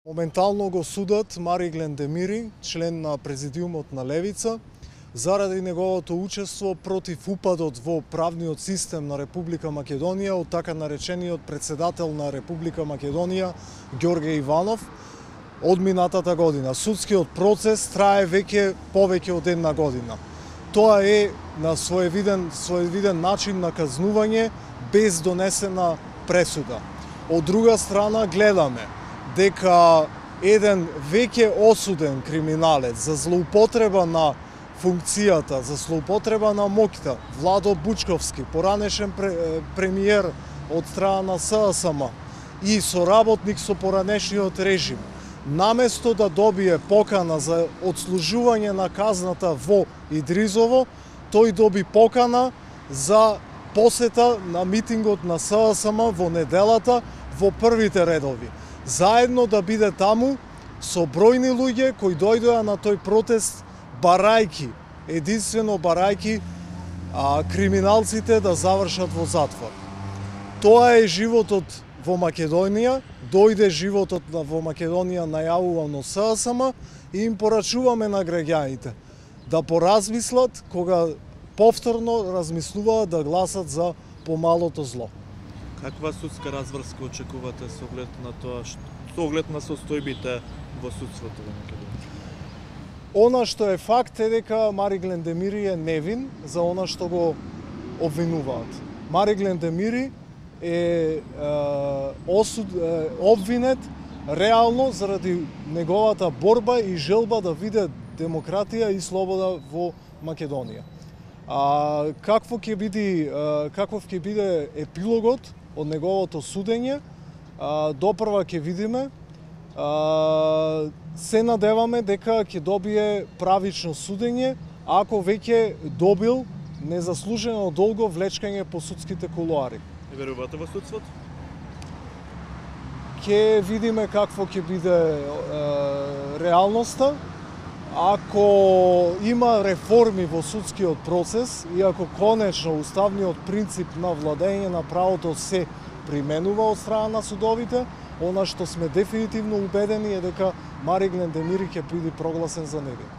Моментално го судат Мариглен Демири, член на президиумот на Левица, заради неговото учество против упадот во правниот систем на Република Македонија од така наречениот председател на Република Македонија Ѓорѓе Иванов од минатата година. Судскиот процес трае веќе повеќе од една година. Тоа е на своевиден начин на казнување без донесена пресуда. Од друга страна гледаме дека еден веќе осуден криминалец за злоупотреба на функцијата, за злоупотреба на моќта, Владо Бучковски, поранешен премиер од страна на ССМ и соработник со поранешниот режим, наместо да добие покана за одслужување на казната во Идризово, тој доби покана за посета на митингот на ССМ во неделата во првите редови. Заедно да биде таму со бројни луѓе кои дојдоа на тој протест барајки, единствено барајки криминалците да завршат во затвор. Тоа е животот во Македонија, дојде животот во Македонија најавувано ССМ и им порачуваме на граѓаните да поразмислат кога повторно размислуваат да гласат за помалото зло. Каква судска разврска очекувате со оглед на тоа, со оглед на состојбите во судството во Македонија? Она што е факт е дека Мариглен Демири е невин за она што го обвинуваат. Мариглен Демири е обвинет реално заради неговата борба и желба да види демократија и слобода во Македонија. Каков ќе биде епилогот од неговото судење, допрва ќе видиме. Се надеваме дека ќе добие правично судење, ако веќе добил незаслужено долго влечкање по судските кулоари. И верувате во судството? Ќе видиме какво ќе биде реалноста. Ако има реформи во судскиот процес и ако конечно уставниот принцип на владење на правото се применува од страна на судовите, она што сме дефинитивно убедени е дека Мариглен Демири ќе биде прогласен за невин.